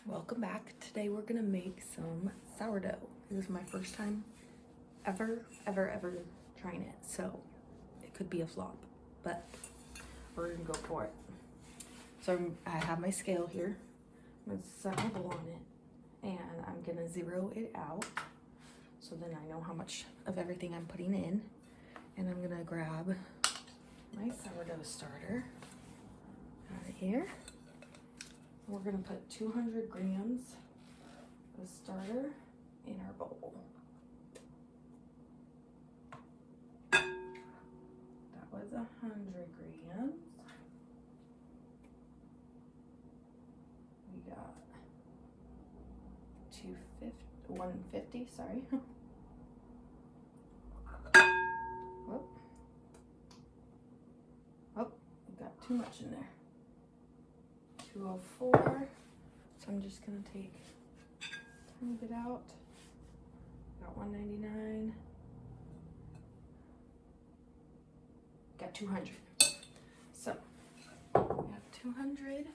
Welcome back. Today we're gonna make some sourdough. This is my first time ever trying it, so it could be a flop, but we're gonna go for it. So I have my scale here. I'm gonna set my bowl on it, and I'm gonna zero it out, so then I know how much of everything I'm putting in. And I'm gonna grab my sourdough starter out of here. We're gonna put 200 grams of starter in our bowl. That was 100 grams. We got 150, sorry. Oh, we got too much in there. 204. So I'm just gonna take a tiny bit out. Got 199. Got 200. So we have 200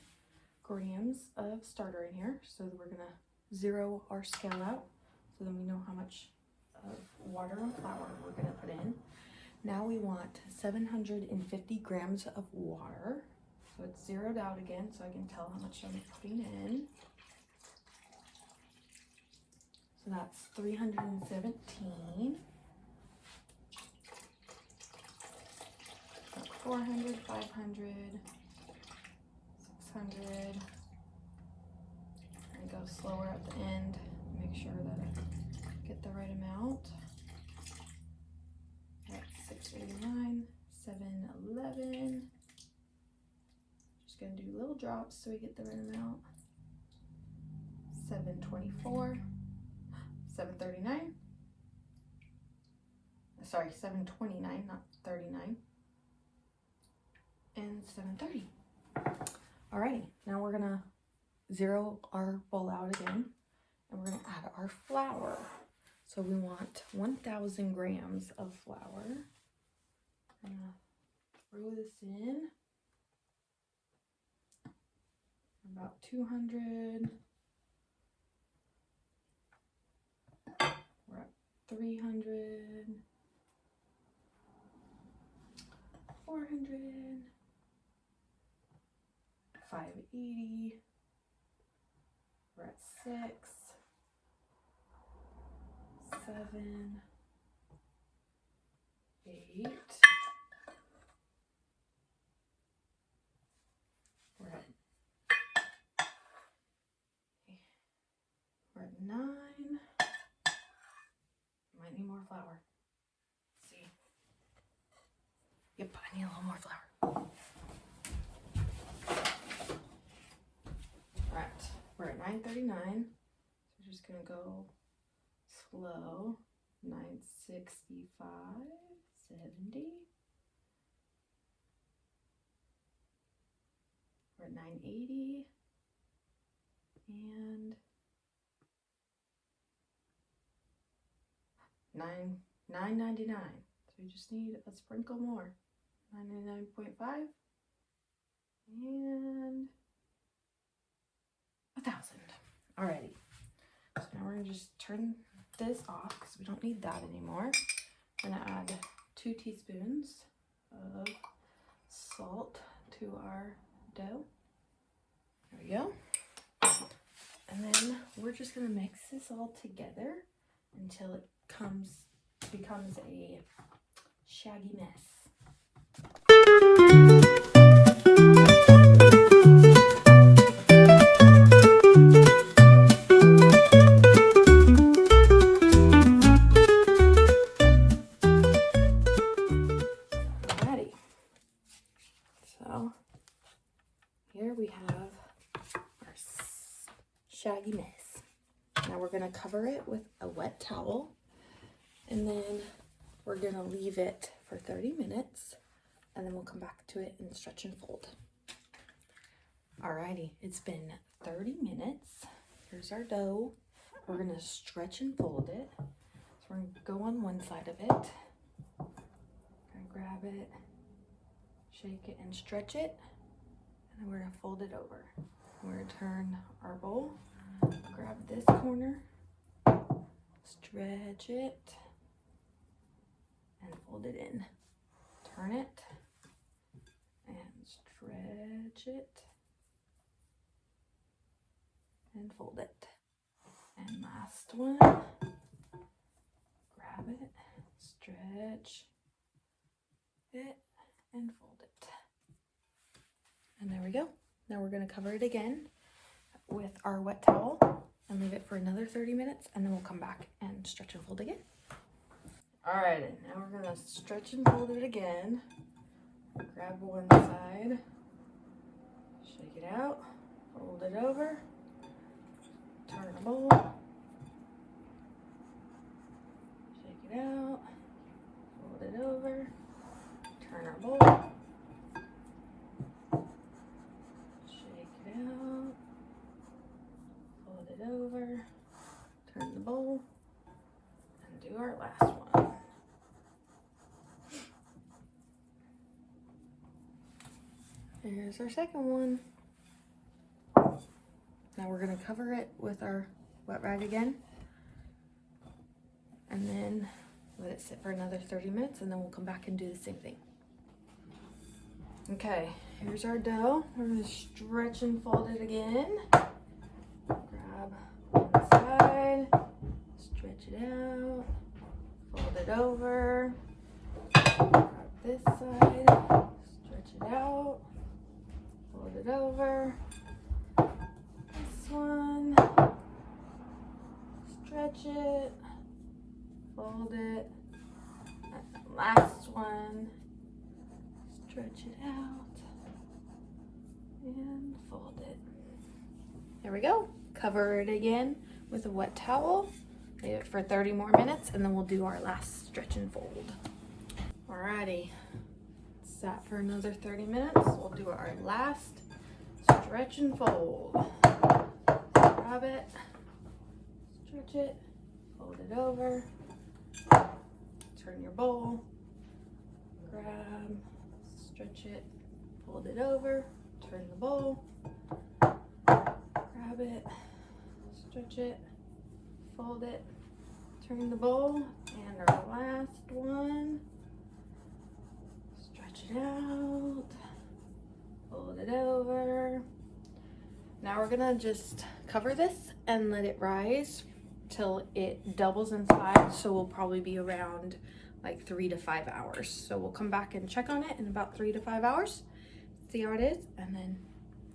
grams of starter in here. So we're gonna zero our scale out, so then we know how much of water and flour we're gonna put in. Now we want 750 grams of water. So it's zeroed out again, so I can tell how much I'm putting in. So that's 317. 400, 500, 600. And go slower at the end. Make sure that I get the right amount. That's 689, 711. Just gonna do little drops so we get the right amount. 724, 739. Sorry, 729, not 39. And 730. Alrighty, now we're gonna zero our bowl out again, and we're gonna add our flour. So we want 1,000 grams of flour. I'm gonna throw this in. About 200. We're at 300. 400. 580. We're at 6. 7. 8. We're at 9. Might need more flour. Let's see. Yep, I need a little more flour. Alright, we're at 939. So we're just gonna go slow. 965, 70. We're at 980. And 999. So we just need a sprinkle more. 99.5 and 1,000. Alrighty. So now we're gonna just turn this off because we don't need that anymore. I'm gonna add 2 teaspoons of salt to our dough. There we go. And then we're just gonna mix this all together until it becomes a shaggy mess. Alrighty. So here we have our shaggy mess. Now we're gonna cover it with a wet towel, and then we're gonna leave it for 30 minutes, and then we'll come back to it and stretch and fold. Alrighty, it's been 30 minutes. Here's our dough. We're gonna stretch and fold it. So we're gonna go on one side of it. Gonna grab it, shake it and stretch it, and then we're gonna fold it over. We're gonna turn our bowl, grab this corner, stretch it, and fold it in. Turn it, and stretch it, and fold it. And last one, grab it, stretch it, and fold it. And there we go. Now we're gonna cover it again with our wet towel and leave it for another 30 minutes, and then we'll come back and stretch and fold again. All right, now we're gonna stretch and fold it again. Grab one side, shake it out, fold it over, turn the bowl, shake it out, fold it over, turn our bowl, shake it out, fold it over, turn the bowl, and do our last one. Here's our second one. Now we're gonna cover it with our wet rag again, and then let it sit for another 30 minutes, and then we'll come back and do the same thing. Okay, here's our dough. We're gonna stretch and fold it again. Grab one side, stretch it out, fold it over, grab this side, stretch it out, fold it over, this one, stretch it, fold it, and last one, stretch it out, and fold it. There we go. Cover it again with a wet towel, leave it for 30 more minutes, and then we'll do our last stretch and fold. Alrighty, sat for another 30 minutes. We'll do our last stretch and fold. Grab it, stretch it, fold it over, turn your bowl, grab, stretch it, fold it over, turn the bowl, grab it, stretch it, fold it, turn the bowl, and our last one, stretch it out, fold it over. Now we're gonna just cover this and let it rise till it doubles in size, so we'll probably be around like 3 to 5 hours. So we'll come back and check on it in about 3 to 5 hours, see how it is, and then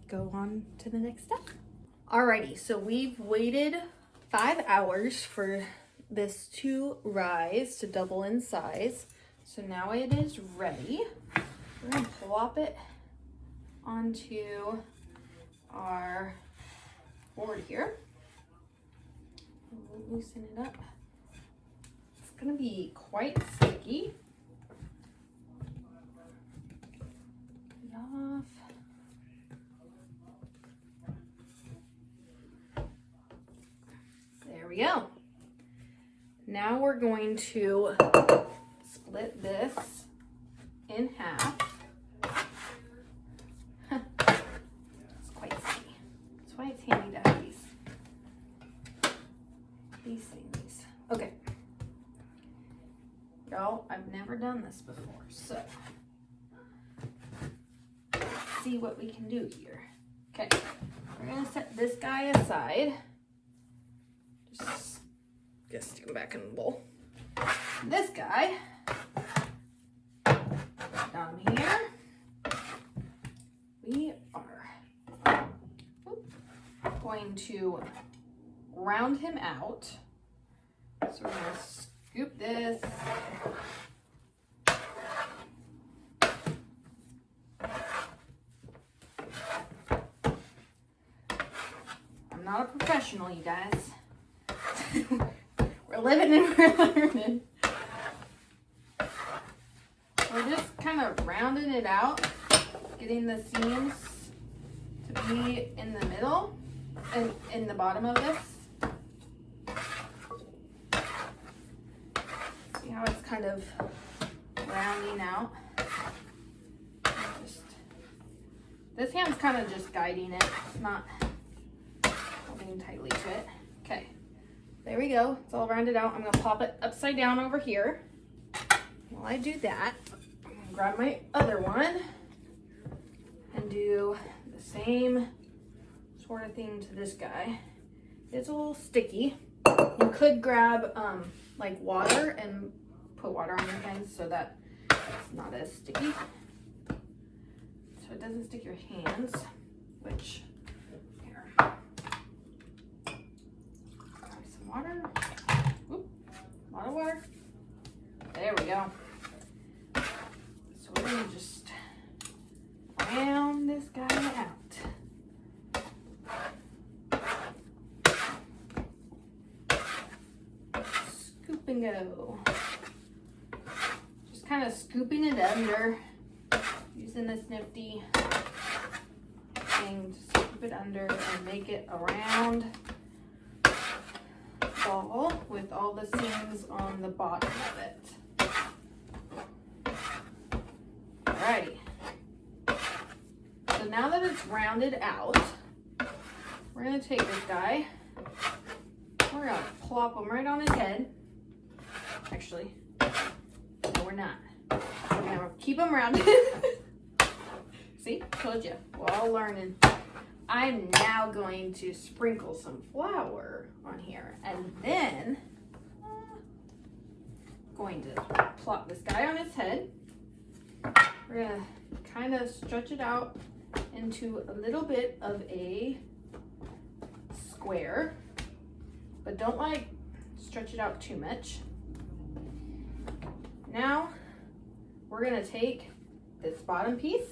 go on to the next step. Alrighty, so we've waited 5 hours for this to rise, to double in size. So now it is ready. We're gonna plop it onto our board here. We'll loosen it up. It's gonna be quite sticky. Get it off. There we go. Now we're going to split this in half. It's quite sticky. That's why it's handy to have these things. Okay. Y'all, I've never done this before, so let's see what we can do here. Okay, we're gonna set this guy aside. Just stick him back in the bowl. This guy down here, we are going to round him out. So we're gonna scoop this. I'm not a professional, you guys. We're living and we're learning. We're just kind of rounding it out, getting the seams to be in the middle and in the bottom of this. See how it's kind of rounding out? Just This hand's kind of just guiding it. It's not holding tightly to it. Okay, there we go. It's all rounded out. I'm gonna pop it upside down over here. While I do that, I'm gonna grab my other one and do the same sort of thing to this guy. It's a little sticky. You could grab like water and put water on your hands so that it's not as sticky. So it doesn't stick your hands, which, here. Grab some water. Oop, a lot of water. There we go. So we're gonna just round this guy out. Scoop and go. Just kind of scooping it under, using this nifty thing to scoop it under and make it a round ball with all the seams on the bottom of it. Alrighty. So now that it's rounded out, we're gonna take this guy, we're gonna plop him right on his head. Actually, no, we're not. We're gonna keep him rounded. See, told you, we're all learning. I'm now going to sprinkle some flour on here, and then going to plop this guy on his head. We're gonna kind of stretch it out into a little bit of a square, but don't like stretch it out too much. Now we're gonna take this bottom piece,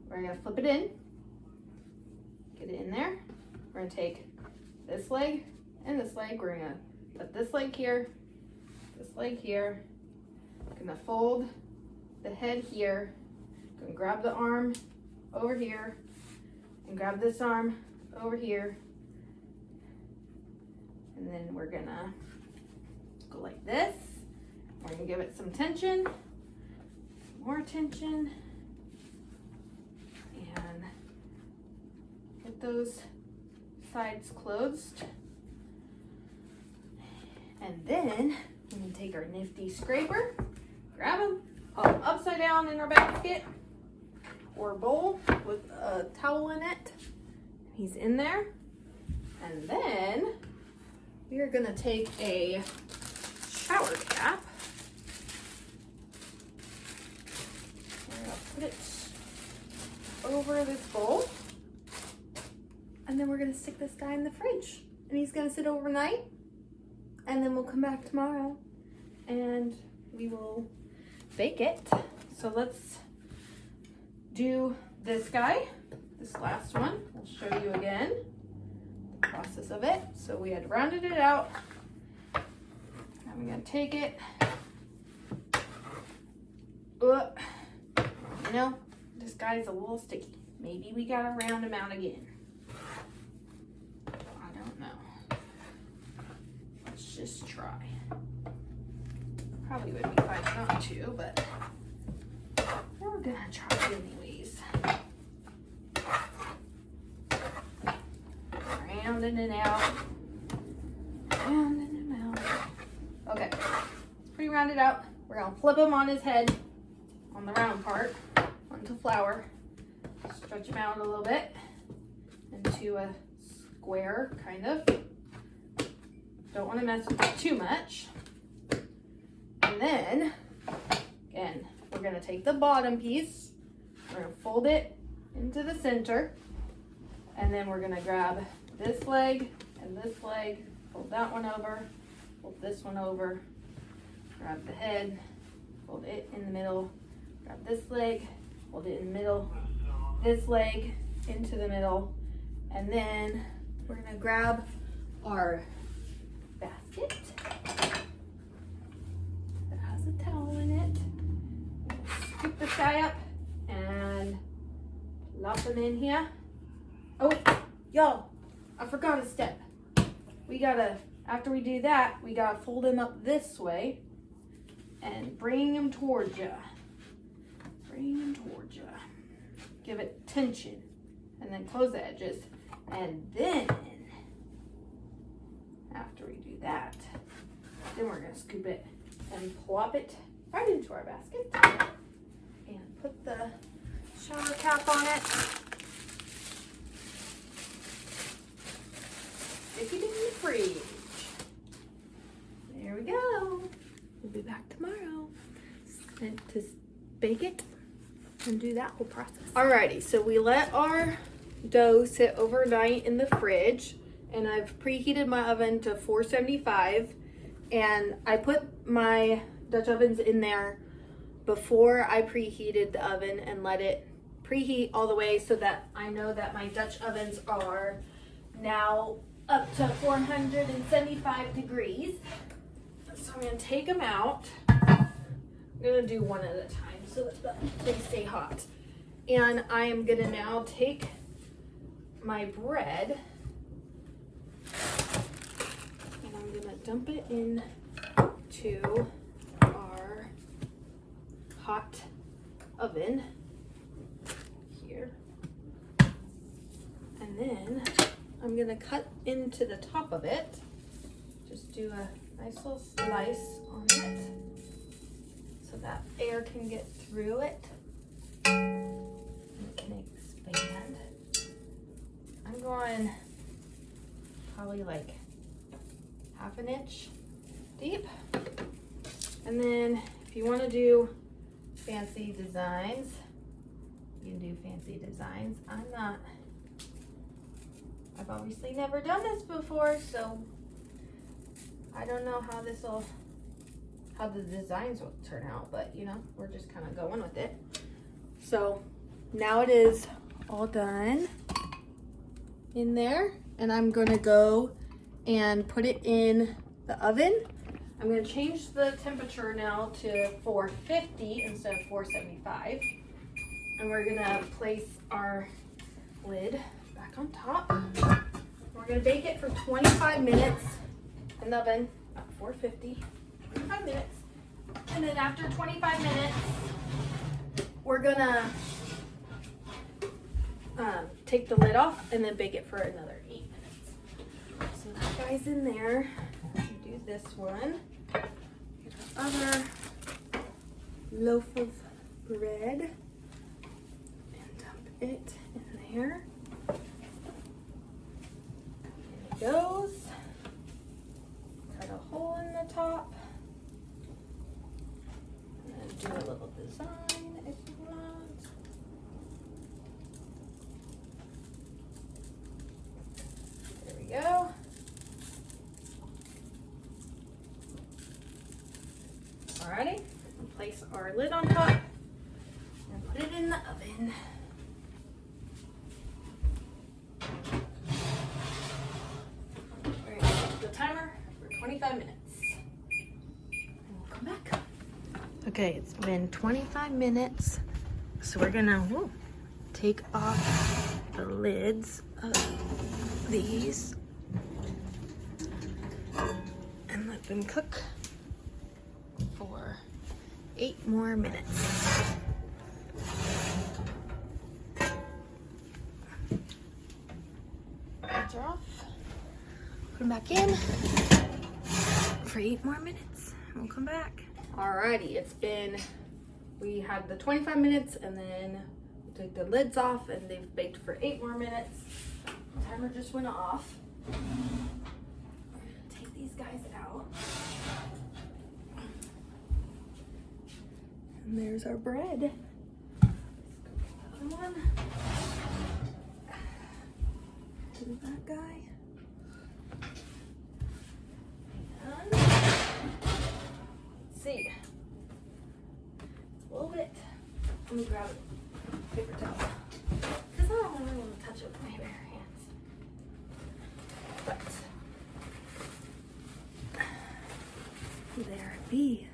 we're gonna flip it in, get it in there. We're gonna take this leg and this leg, we're gonna put this leg here, this leg here, gonna fold the head here, gonna grab the arm over here, and grab this arm over here, and then we're gonna go like this. We're gonna give it some tension, more tension, and get those sides closed. And then we're gonna take our nifty scraper, grab him, pop him upside down in our basket or bowl with a towel in it. He's in there. And then we are gonna take a shower cap. We're gonna put it over this bowl. And then we're gonna stick this guy in the fridge. And he's gonna sit overnight. And then we'll come back tomorrow and we will bake it. So let's do this guy, this last one. I'll show you again the process of it. So we had rounded it out. I'm gonna take it. You know, this guy's a little sticky. Maybe we gotta round him out again. I don't know. Let's just try. Probably would be fine not to, but we're gonna try anyways. Rounding it out. Rounding him out. Okay, it's pretty rounded out. We're gonna flip him on his head, on the round part, onto flour. Stretch him out a little bit into a square, kind of. Don't want to mess with it too much. And then, again, we're gonna take the bottom piece, we're gonna fold it into the center, and then we're gonna grab this leg and this leg, fold that one over, fold this one over, grab the head, fold it in the middle, grab this leg, fold it in the middle, this leg into the middle, and then we're gonna grab our basket that has a towel in it. Scoop this guy up and lop him in here. Oh, y'all, I forgot a step. We gotta, after we do that, we gotta fold him up this way and bring him towards you. Bring him towards you. give it tension, and then close the edges. And then, after we do that, then we're gonna scoop it and plop it right into our basket. And put the shower cap on it. Stick it in the fridge. There we go. We'll be back tomorrow and to bake it and do that whole process. Alrighty, so we let our dough sit overnight in the fridge, and I've preheated my oven to 475, and I put my Dutch ovens in there before I preheated the oven and let it preheat all the way so that I know that my Dutch ovens are now up to 475 degrees. So I'm gonna take them out. I'm gonna do one at a time so that they stay hot. And I am gonna now take my bread and I'm gonna dump it into our hot oven here. And then I'm gonna cut into the top of it. Just do a nice little slice on it so that air can get through it and it can expand. I'm going probably like half an inch deep. And then if you want to do fancy designs, you can do fancy designs. I've obviously never done this before, so I don't know how the designs will turn out, but you know, we're just kind of going with it. So now it is all done in there, and I'm gonna go and put it in the oven. I'm gonna change the temperature now to 450 instead of 475. And we're gonna place our lid back on top. We're gonna bake it for 25 minutes in the oven at 450, 25 minutes. And then after 25 minutes, we're gonna take the lid off and then bake it for another 8 minutes. So that guy's in there. Do this one. Get our other loaf of bread and dump it in there. There it goes. Cut a hole in the top. And do a little design if you want. There we go. Alrighty, and place our lid on top and put it in the oven. We're gonna set the timer for 25 minutes. And we'll come back. Okay, it's been 25 minutes. So we're gonna take off the lids of these and let them cook for 8 more minutes. Lids are off. Put them back in for 8 more minutes and we'll come back. Alrighty, we had the 25 minutes and then we took the lids off and they've baked for 8 more minutes. The timer just went off. We're gonna take these guys out. And there's our bread. Come on. Do that guy. And let's see. It's a little bit. Let me grab a paper towel. Because I don't really want to touch it with my bare hands. But there it be.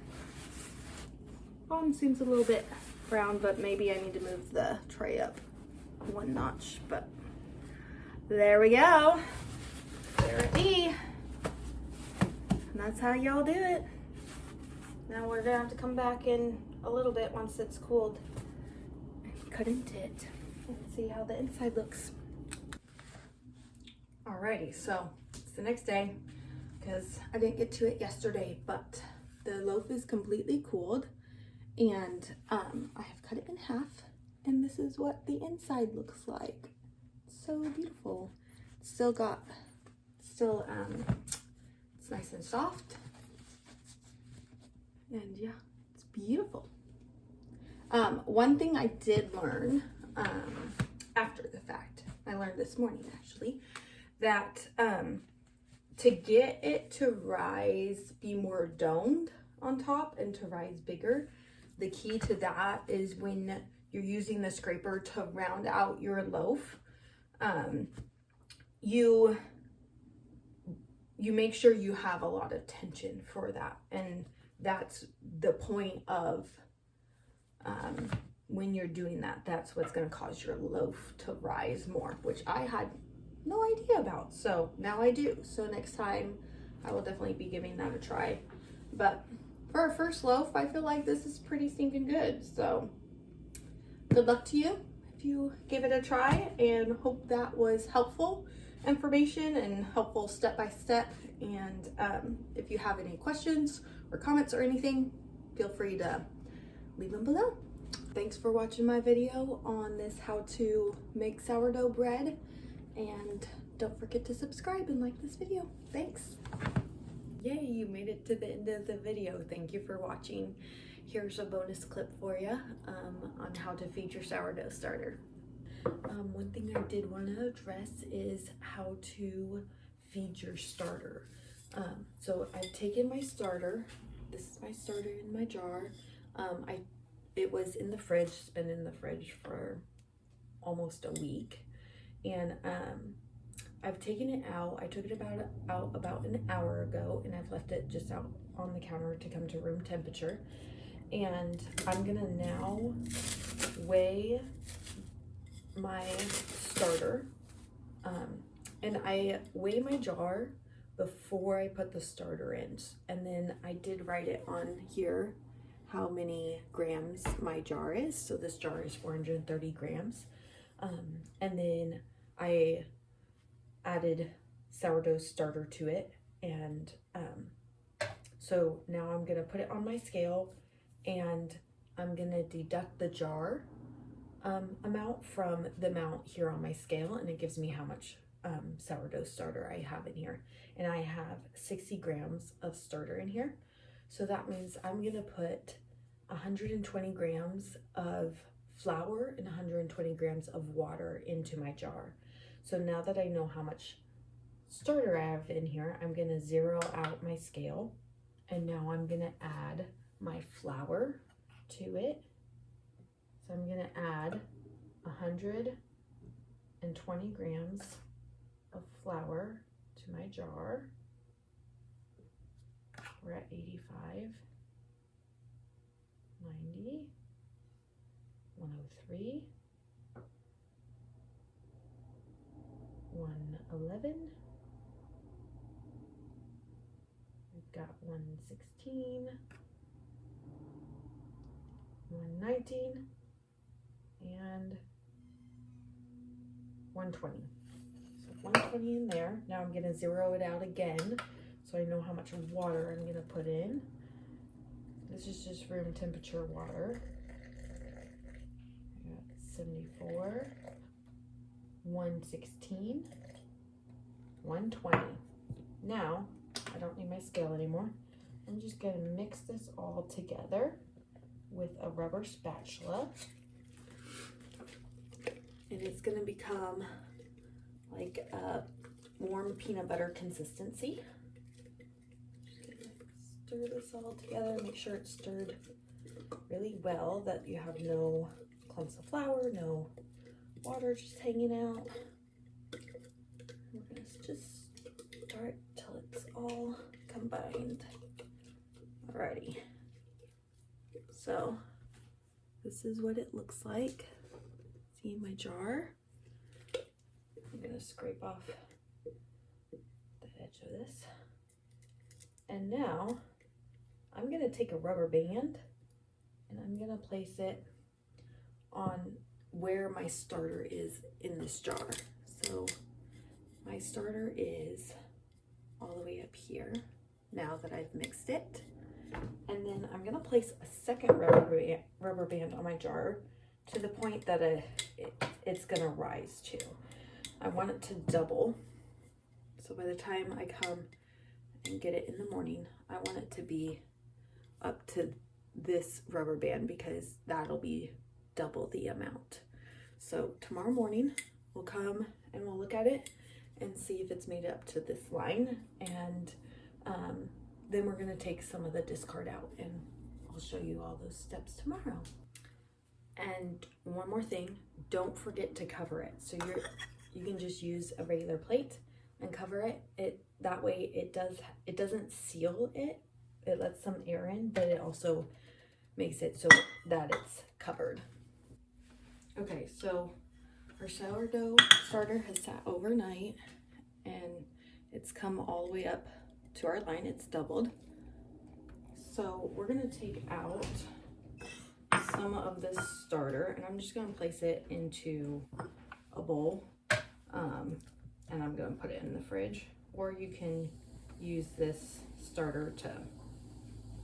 Bottom seems a little bit brown, but maybe I need to move the tray up 1 notch, but there we go. There it be. And that's how y'all do it. Now we're gonna have to come back in a little bit once it's cooled and cut into it. Let's see how the inside looks. Alrighty, so it's the next day because I didn't get to it yesterday, but the loaf is completely cooled, and I have cut it in half, and this is what the inside looks like. It's so beautiful. It's nice and soft, and yeah, it's beautiful. One thing I did learn after the fact, I learned this morning actually, that to get it to rise, be more domed on top and to rise bigger, the key to that is when you're using the scraper to round out your loaf, you make sure you have a lot of tension for that. And that's the point of when you're doing that, that's what's going to cause your loaf to rise more, which I had no idea about. So now I do. So next time I will definitely be giving that a try. But for our first loaf, I feel like this is pretty stinking good. So good luck to you if you give it a try, and hope that was helpful information and helpful step by step. And if you have any questions or comments or anything, feel free to leave them below. Thanks for watching my video on this how to make sourdough bread, and don't forget to subscribe and like this video. Thanks. Yay, you made it to the end of the video. Thank you for watching. Here's a bonus clip for you on how to feed your sourdough starter. One thing I did want to address is how to feed your starter. So I've taken my starter. This is my starter in my jar. It was in the fridge. It's been in the fridge for almost a week, and I've taken it out. I took it out about an hour ago, and I've left it just out on the counter to come to room temperature. And I'm gonna now weigh my starter, and I weigh my jar before I put the starter in, and then I did write it on here how many grams my jar is. So this jar is 430 grams, and then I added sourdough starter to it, and so now I'm gonna put it on my scale, and I'm gonna deduct the jar amount from the amount here on my scale, and it gives me how much sourdough starter I have in here. And I have 60 grams of starter in here, so that means I'm gonna put 120 grams of flour and 120 grams of water into my jar. So now that I know how much starter I have in here, I'm gonna zero out my scale, and now I'm gonna add my flour to it. So I'm gonna add 120 grams of flour to my jar. We're at 85, 90, 103, 111, we've got 116, 119, and 120. So 120 in there. Now I'm gonna zero it out again so I know how much water I'm gonna put in. This is just room temperature water. I got 74, 116, 120. Now, I don't need my scale anymore. I'm just gonna mix this all together with a rubber spatula. And it's gonna become like a warm peanut butter consistency. Stir this all together, make sure it's stirred really well, that you have no clumps of flour, no water just hanging out. We're gonna just start till it's all combined. Alrighty, so this is what it looks like. See my jar? I'm gonna scrape off the edge of this. And now I'm gonna take a rubber band and I'm gonna place it on where my starter is in this jar. So my starter is all the way up here now that I've mixed it. And then I'm gonna place a second rubber band on my jar to the point that it's gonna rise to. I want it to double. So by the time I come and get it in the morning, I want it to be up to this rubber band because that'll be double the amount. So tomorrow morning we'll come and we'll look at it and see if it's made up to this line, and then we're gonna take some of the discard out and I'll show you all those steps tomorrow. And one more thing, don't forget to cover it. So you can just use a regular plate and cover it. That way it doesn't seal it. It lets some air in, but it also makes it so that it's covered. Okay, so our sourdough starter has sat overnight and it's come all the way up to our line. It's doubled. So we're gonna take out some of this starter and I'm just gonna place it into a bowl, and I'm gonna put it in the fridge, or you can use this starter to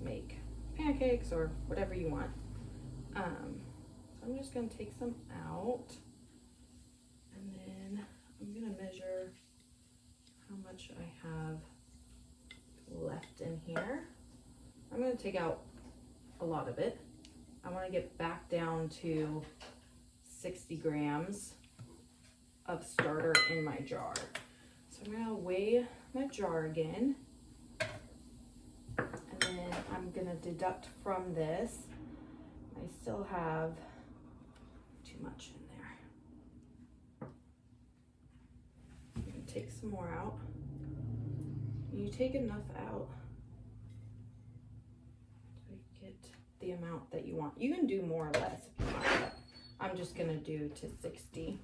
make pancakes or whatever you want. So I'm just gonna take some out, and then I'm gonna measure how much I have left in here. I'm gonna take out a lot of it. I want to get back down to 60 grams of starter in my jar. So I'm gonna weigh my jar again, and then I'm gonna deduct from this. I still have too much in there. I'm gonna take some more out. You take enough out so you get the amount that you want. You can do more or less if you want, but I'm just gonna do to 60.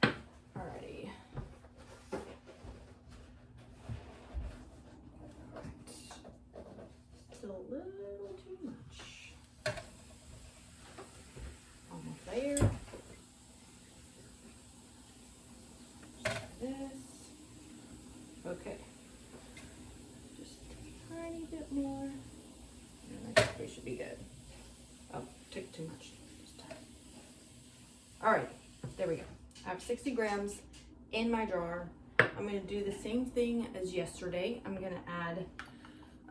Alrighty. Still a little too much. Almost there. This. Okay. Just a tiny bit more. And I think they should be good. Oh, took too much this time. Alright, there we go. I have 60 grams in my jar. I'm going to do the same thing as yesterday. I'm going to add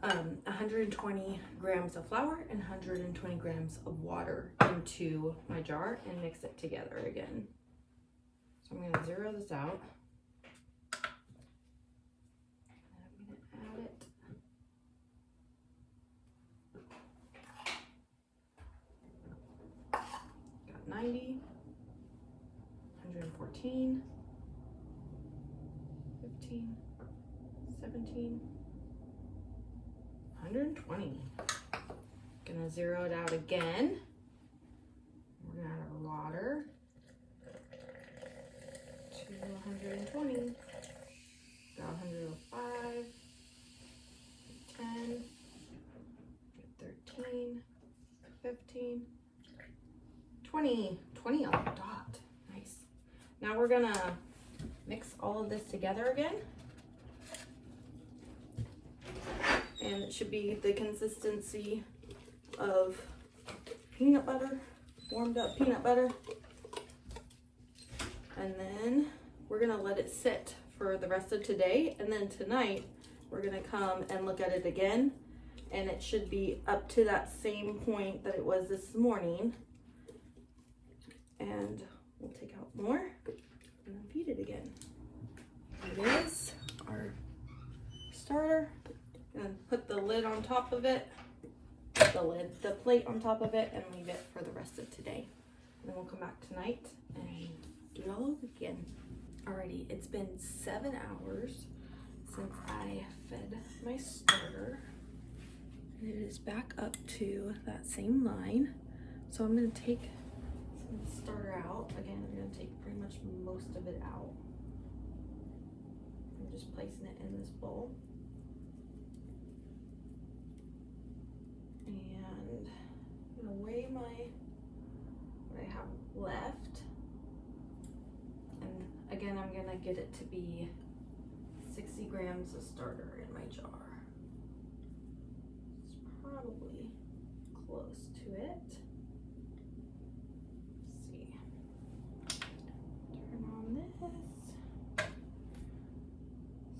120 grams of flour and 120 grams of water into my jar and mix it together again. So I'm going to zero this out. And I'm going to add it. Got 90. 114, 15, 17, 120. Gonna zero it out again. We're gonna add our water to 120. Got 105, 10, 13, 15, 20. 20 on the dot. Nice. Now we're gonna mix all of this together again. And it should be the consistency of peanut butter, warmed up peanut butter. And then we're gonna let it sit for the rest of today. And then tonight, we're gonna come and look at it again. And it should be up to that same point that it was this morning. And we'll take out more and feed it again. Here it is, our starter. And put the lid on top of it, the plate on top of it, and leave it for the rest of today. And then we'll come back tonight and do it all over again. Alrighty, it's been 7 hours since I fed my starter. And it is back up to that same line. So I'm gonna take some of the starter out. Again, I'm gonna take pretty much most of it out. I'm just placing it in this bowl. And I'm gonna weigh what I have left. And again, I'm gonna get it to be 60 grams of starter in my jar. It's probably close to it. Let's see. Turn on this.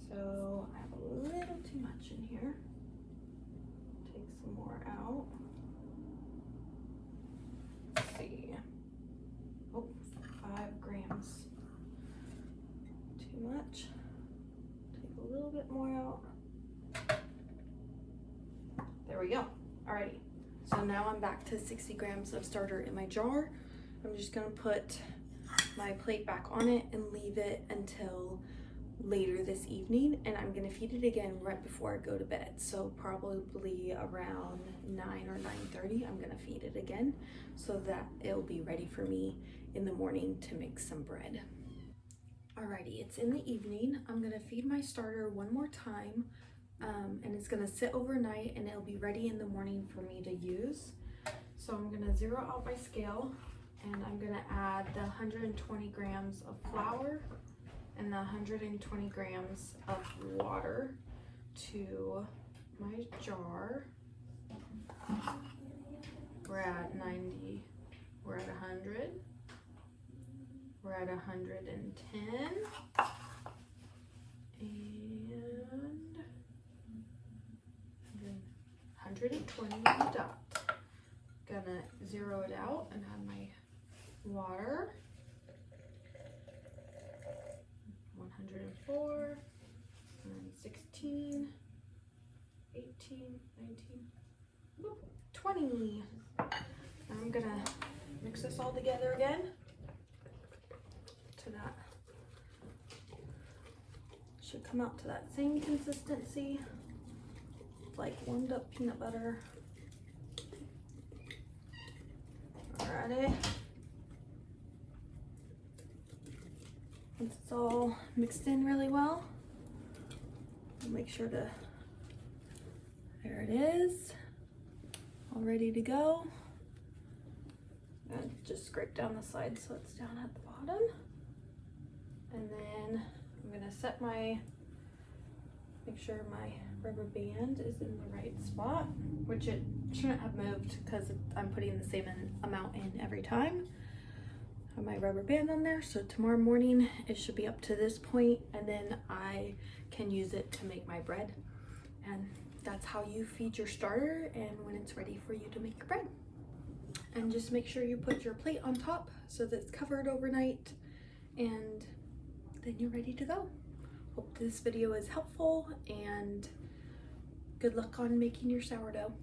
So I have a little too much in here. Take some more out. Let's see. Oh, 5 grams. Too much. Take a little bit more out. There we go. Alrighty. So now I'm back to 60 grams of starter in my jar. I'm just gonna put my plate back on it and leave it until later this evening, and I'm gonna feed it again right before I go to bed. So probably around 9 or 9:30 I'm gonna feed it again so that it'll be ready for me in the morning to make some bread. Alrighty, it's in the evening. I'm gonna feed my starter one more time, and it's gonna sit overnight and it'll be ready in the morning for me to use. So I'm gonna zero out my scale and I'm gonna add the 120 grams of flour and the 120 grams of water to my jar. We're at 90, we're at 100, we're at 110, and 120 dot. Gonna zero it out and add my water. 104, 116, 18, 19, 20. Now I'm gonna mix this all together again to that. Should come out to that same consistency, like warmed up peanut butter. Alrighty. Once it's all mixed in really well, make sure to, there it is, all ready to go. And just scrape down the side so it's down at the bottom. And then I'm gonna set my, make sure my rubber band is in the right spot, which it shouldn't have moved because I'm putting the same amount in every time. Have my rubber band on there, so tomorrow morning it should be up to this point, and then I can use it to make my bread. And that's how you feed your starter and when it's ready for you to make your bread. And just make sure you put your plate on top so that it's covered overnight, and then you're ready to go. Hope this video is helpful, and good luck on making your sourdough.